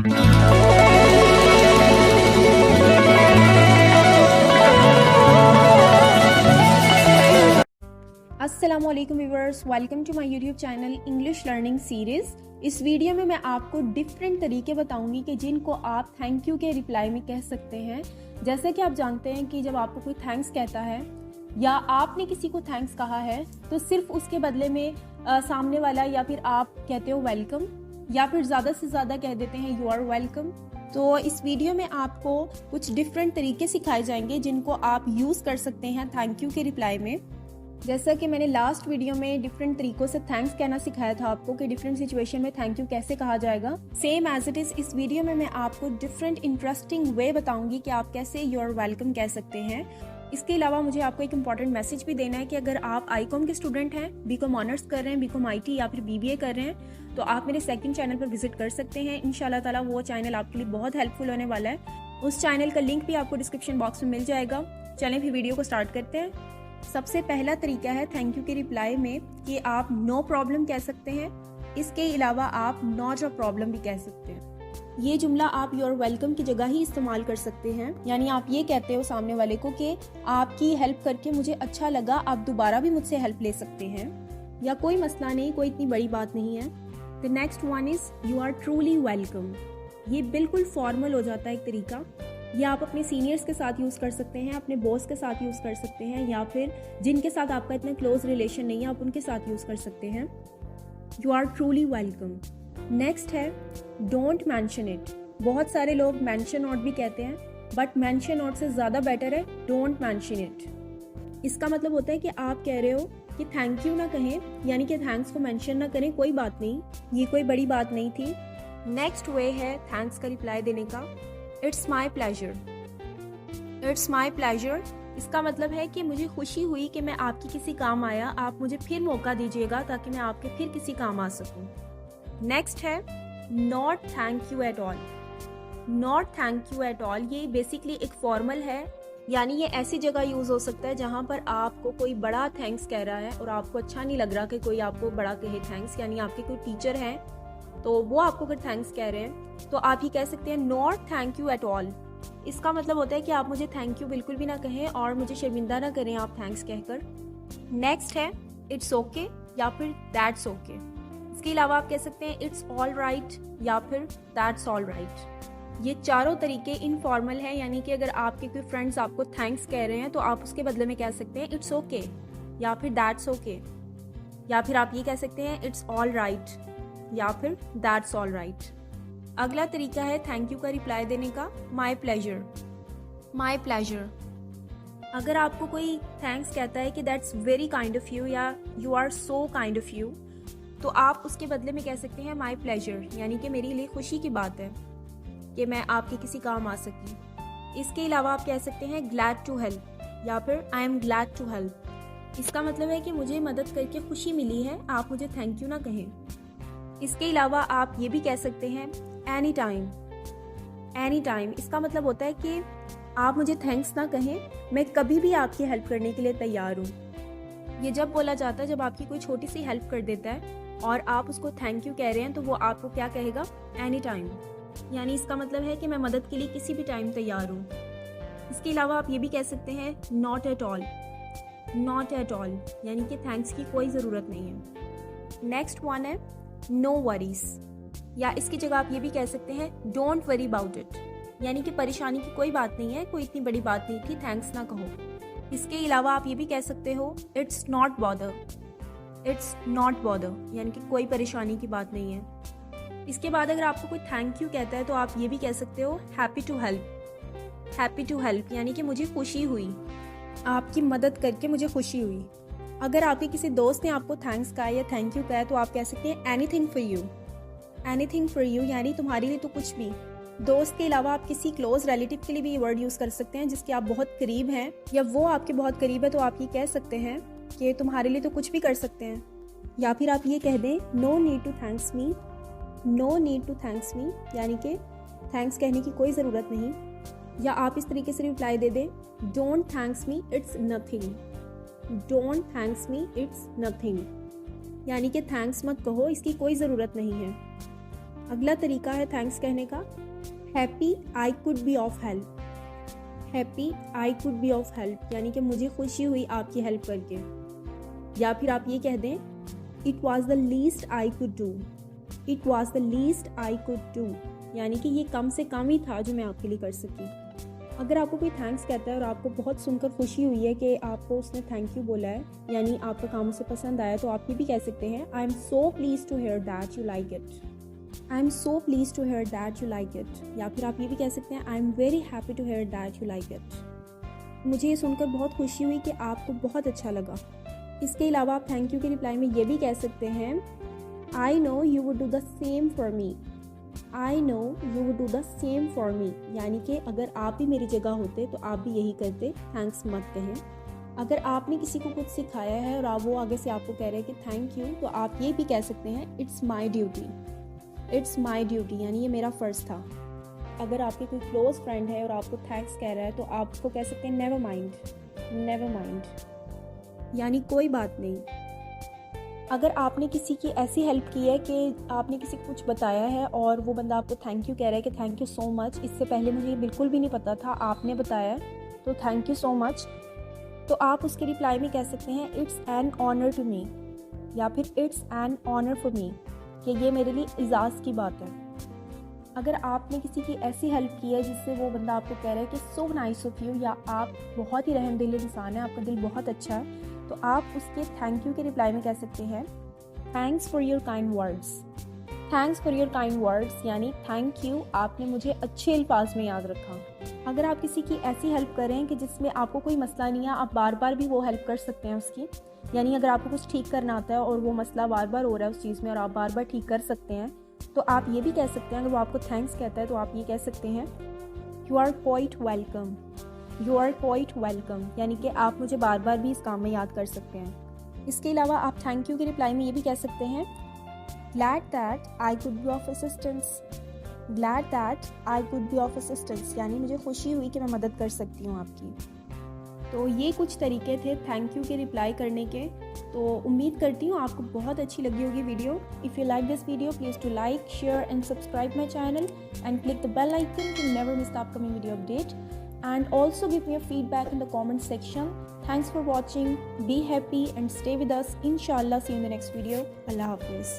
अस्सलामुअलैकुम viewers, welcome to my YouTube channel English learning series. इस video में मैं आपको डिफरेंट तरीके बताऊंगी कि जिनको आप थैंक यू के रिप्लाई में कह सकते हैं। जैसे कि आप जानते हैं कि जब आपको कोई थैंक्स कहता है या आपने किसी को थैंक्स कहा है तो सिर्फ उसके बदले में सामने वाला या फिर आप कहते हो वेलकम, या फिर ज़्यादा से ज़्यादा कह देते हैं यू आर वेलकम। तो इस वीडियो में आपको कुछ डिफरेंट तरीके सिखाए जाएंगे जिनको आप यूज़ कर सकते हैं थैंक यू के रिप्लाई में। जैसा कि मैंने लास्ट वीडियो में डिफरेंट तरीकों से थैंक्स कहना सिखाया था आपको कि डिफरेंट सिचुएशन में थैंक यू कैसे कहा जाएगा, सेम एज इट इज इस वीडियो में मैं आपको डिफरेंट इंटरेस्टिंग वे बताऊंगी कि आप कैसे यू आर वेलकम कह सकते हैं। इसके अलावा मुझे आपको एक इम्पॉर्टेंट मैसेज भी देना है कि अगर आप आईकॉम के स्टूडेंट हैं, बीकॉम ऑनर्स कर रहे हैं, बीकॉम आईटी या फिर बीबीए कर रहे हैं, तो आप मेरे सेकंड चैनल पर विजिट कर सकते हैं। इंशाल्लाह ताला वो चैनल आपके लिए बहुत हेल्पफुल होने वाला है। उस चैनल का लिंक भी आपको डिस्क्रिप्शन बॉक्स में मिल जाएगा। चलें फिर वीडियो को स्टार्ट करते हैं। सबसे पहला तरीका है थैंक यू के रिप्लाई में कि आप नो प्रॉब्लम कह सकते हैं। इसके अलावा आप नॉट अ प्रॉब्लम भी कह सकते हैं। ये जुमला आप योर वेलकम की जगह ही इस्तेमाल कर सकते हैं। यानी आप ये कहते हो सामने वाले को कि आपकी हेल्प करके मुझे अच्छा लगा, आप दोबारा भी मुझसे हेल्प ले सकते हैं, या कोई मसला नहीं, कोई इतनी बड़ी बात नहीं है। The next one is you are truly welcome. ये बिल्कुल फॉर्मल हो जाता है एक तरीका। ये आप अपने सीनियर्स के साथ यूज़ कर सकते हैं, अपने बॉस के साथ यूज़ कर सकते हैं, या फिर जिनके साथ आपका इतना क्लोज रिलेशन नहीं है आप उनके साथ यूज़ कर सकते हैं। You are truly welcome. Next है डोंट मैंशन इट। बहुत सारे लोग मैंशन नॉट भी कहते हैं, बट मैंशन नॉट से ज़्यादा बेटर है डोंट मैंशन इट। इसका मतलब होता है कि आप कह रहे हो कि थैंक यू ना कहें, यानी कि थैंक्स को मैंशन ना करें, कोई बात नहीं, ये कोई बड़ी बात नहीं थी। नेक्स्ट वे है थैंक्स का रिप्लाई देने का, it's my pleasure. It's my pleasure इसका मतलब है कि मुझे खुशी हुई कि मैं आपकी किसी काम आया, आप मुझे फिर मौका दीजिएगा ताकि मैं आपके फिर किसी काम आ सकूं। नेक्स्ट है not thank you at all. Not thank you at all ये बेसिकली एक फॉर्मल है, यानी ये ऐसी जगह यूज हो सकता है जहां पर आपको कोई बड़ा थैंक्स कह रहा है और आपको अच्छा नहीं लग रहा कि कोई आपको बड़ा कहे थैंक्स। यानी आपके कोई टीचर हैं तो वो आपको अगर थैंक्स कह रहे हैं तो आप ही कह सकते हैं not thank you at all. इसका मतलब होता है कि आप मुझे थैंक यू बिल्कुल भी ना कहें और मुझे शर्मिंदा ना करें आप थैंक्स कहकर। नेक्स्ट है इट्स ओके या फिर दैट्स ओके। इसके अलावा आप कह सकते हैं इट्स ऑल राइट या फिर दैट्स ऑल राइट। ये चारों तरीके इनफॉर्मल हैं, यानी कि अगर आपके कोई फ्रेंड्स आपको थैंक्स कह रहे हैं तो आप उसके बदले में कह सकते हैं इट्स ओके या फिर दैट्स ओके, या फिर आप ये कह सकते हैं इट्स ऑल राइट या फिर दैट्स ऑल राइट। अगला तरीका है थैंक यू का रिप्लाई देने का, माई प्लेजर। माई प्लेजर अगर आपको कोई थैंक्स कहता है कि that's very kind of you या you are so kind of you, तो आप उसके बदले में कह सकते हैं माई प्लेजर, यानी कि मेरे लिए खुशी की बात है कि मैं आपके किसी काम आ सकी। इसके अलावा आप कह सकते हैं ग्लैड टू हेल्प या फिर I am glad to help. इसका मतलब है कि मुझे मदद करके खुशी मिली है, आप मुझे थैंक यू ना कहें। इसके अलावा आप ये भी कह सकते हैं एनी टाइम। एनी टाइम इसका मतलब होता है कि आप मुझे थैंक्स ना कहें, मैं कभी भी आपकी हेल्प करने के लिए तैयार हूँ। ये जब बोला जाता है जब आपकी कोई छोटी सी हेल्प कर देता है और आप उसको थैंक यू कह रहे हैं तो वो आपको क्या कहेगा, एनी टाइम। यानी इसका मतलब है कि मैं मदद के लिए किसी भी टाइम तैयार हूँ। इसके अलावा आप ये भी कह सकते हैं not at all. Not at all यानी कि थैंक्स की कोई ज़रूरत नहीं है। नेक्स्ट वन है नो वरीज, या इसकी जगह आप ये भी कह सकते हैं डोंट वरी अबाउट इट, यानी कि परेशानी की कोई बात नहीं है, कोई इतनी बड़ी बात नहीं थी, थैंक्स ना कहो। इसके अलावा आप ये भी कह सकते हो it's not bother. It's not bother यानी कि कोई परेशानी की बात नहीं है। इसके बाद अगर आपको कोई थैंक यू कहता है तो आप ये भी कह सकते हो happy to help. Happy to help यानी कि मुझे खुशी हुई, आपकी मदद करके मुझे खुशी हुई। अगर आपके किसी दोस्त ने आपको थैंक्स कहा या थैंक यू कहा तो आप कह सकते हैं anything for you. Anything for you यानी तुम्हारे लिए तो कुछ भी। दोस्त के अलावा आप किसी क्लोज रिलेटिव के लिए भी ये वर्ड यूज़ कर सकते हैं जिसके आप बहुत करीब हैं या वो आपके बहुत करीब है, तो आप ये कह सकते हैं कि तुम्हारे लिए तो कुछ भी कर सकते हैं। या फिर आप ये कह दें no need to thanks me. No need to thanks me यानी कि थैंक्स कहने की कोई ज़रूरत नहीं। या आप इस तरीके से रिप्लाई दे दें don't thanks me it's nothing. Don't thanks me it's nothing यानी कि थैंक्स मत कहो, इसकी कोई ज़रूरत नहीं है। अगला तरीका है थैंक्स कहने का, happy I could be of help. Happy I could be of help यानी कि मुझे खुशी हुई आपकी हेल्प करके। या फिर आप ये कह दें, it was the least I could do. It was the least I could do यानी कि ये कम से कम ही था जो मैं आपके लिए कर सकी। अगर आपको कोई थैंक्स कहता है और आपको बहुत सुनकर खुशी हुई है कि आपको उसने थैंक यू बोला है, यानी आपका काम उसे पसंद आया, तो आप ये भी कह सकते हैं, I am so pleased to hear that you like it. I am so pleased to hear that you like it. या फिर आप ये भी कह सकते हैं, I am very happy to hear that you like it. मुझे ये सुनकर बहुत खुशी हुई कि आपको बहुत अच्छा लगा। इसके अलावा आप थैंक यू के रिप्लाई में ये भी कह सकते हैं, I know you would do the same for me. I know you would do the same for me यानी कि अगर आप भी मेरी जगह होते तो आप भी यही करते, थैंक्स मत कहें। अगर आपने किसी को कुछ सिखाया है और आप वो आगे से आपको कह रहे हैं कि थैंक यू, तो आप ये भी कह सकते हैं, it's my duty. It's my duty यानी ये मेरा फ़र्ज़ था। अगर आपके कोई क्लोज फ्रेंड है और आपको थैंक्स कह रहा है तो आप उसको कह सकते हैं, नेवर माइंड। नेवर माइंड यानी कोई बात नहीं। अगर आपने किसी की ऐसी हेल्प की है कि आपने किसी को कुछ बताया है और वो बंदा आपको थैंक यू कह रहा है कि थैंक यू सो मच, इससे पहले मुझे बिल्कुल भी नहीं पता था, आपने बताया तो थैंक यू सो मच, तो आप उसके रिप्लाई में कह सकते हैं, it's an honour to me. या फिर it's an honour for me कि ये मेरे लिए इजाज़ की बात है। अगर आपने किसी की ऐसी हेल्प की है जिससे वो बंदा आपको कह रहा है कि सो नाइस ऑफ यू, या आप बहुत ही रहमदिल इंसान है, आपका दिल बहुत अच्छा है, तो आप उसके थैंक यू के रिप्लाई में कह सकते हैं, thanks for your kind words. Thanks for your kind words यानी थैंक यू, आपने मुझे अच्छे अल्फाज में याद रखा। अगर आप किसी की ऐसी हेल्प करें कि जिसमें आपको कोई मसला नहीं है, आप बार बार भी वो हेल्प कर सकते हैं उसकी। यानी अगर आपको कुछ ठीक करना आता है और वो मसला बार बार हो रहा है उस चीज़ में और आप बार बार ठीक कर सकते हैं, तो आप ये भी कह सकते हैं, अगर वो आपको थैंक्स कहता है तो आप ये कह सकते हैं, you are quite welcome. You are quite welcome यानी कि आप मुझे बार बार भी इस काम में याद कर सकते हैं। इसके अलावा आप थैंक यू के रिप्लाई में ये भी कह सकते हैं, glad that I could be of assistance. Glad that I could be of assistance यानी मुझे खुशी हुई कि मैं मदद कर सकती हूँ आपकी। तो ये कुछ तरीके थे थैंक यू के रिप्लाई करने के। तो उम्मीद करती हूँ आपको बहुत अच्छी लगी होगी video. If you like this video, please to like, share and subscribe my channel and click the bell icon to never miss the upcoming video update. And also give me your feedback in the comment section. Thanks for watching. Be happy and stay with us. Inshallah, see you in the next video. Allah Hafiz.